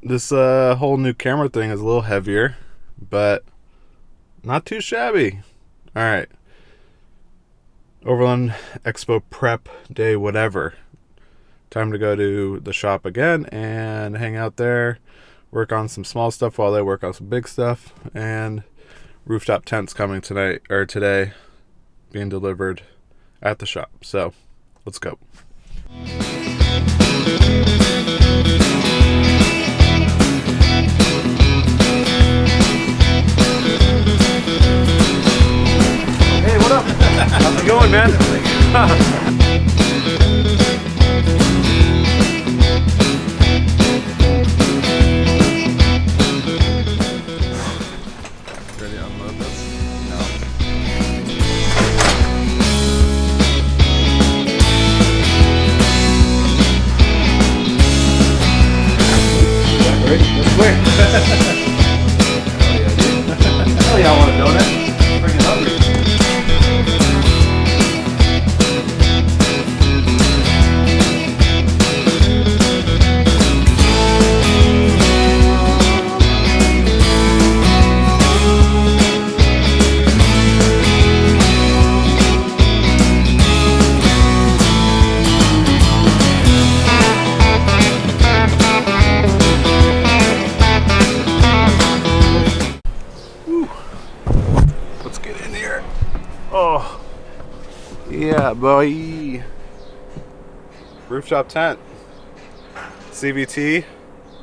This whole new camera thing is a little heavier, but not too shabby. All right. Overland Expo prep day, whatever. Time to go to the shop again and hang out there, work on some small stuff while they work on some big stuff. And rooftop tents coming tonight or today, being delivered at the shop. So let's go. Hey, what up? How's it going, man? Ready to unload this? No. Ready? Let's clear. Hell yeah, I want a donut. Bring it hungry. Let's get in here. Oh, yeah, boy. Rooftop tent. CVT,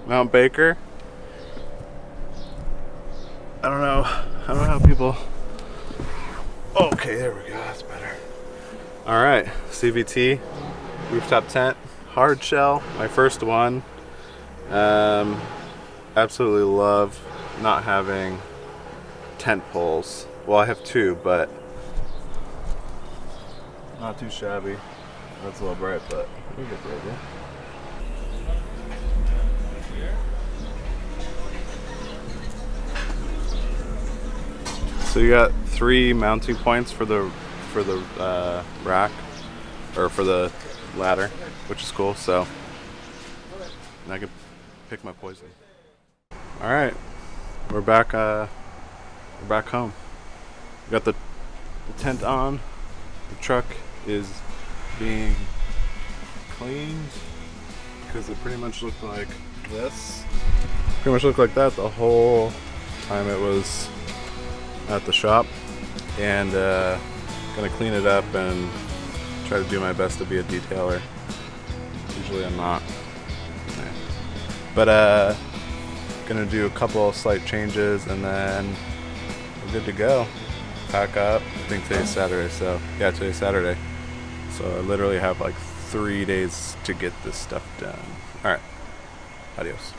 Mount Baker. I don't know how people. Okay, there we go. That's better. All right, CVT, rooftop tent, hard shell. My first one. Absolutely love not having tent poles. Well, I have two, but not too shabby. That's a little bright, but we get the idea. So you got 3 mounting points for the rack, or for the ladder, which is cool. So I can pick my poison. All right, we're back. We're back home. We got the tent on. The truck is being cleaned because it pretty much looked like this. Pretty much looked like that the whole time it was at the shop. And gonna clean it up and try to do my best to be a detailer. Usually I'm not. Yeah. But gonna do a couple slight changes and then we're good to go. Pack up. I think today's Saturday, so yeah, today's Saturday. So I literally have like 3 days to get this stuff done. All right, adios.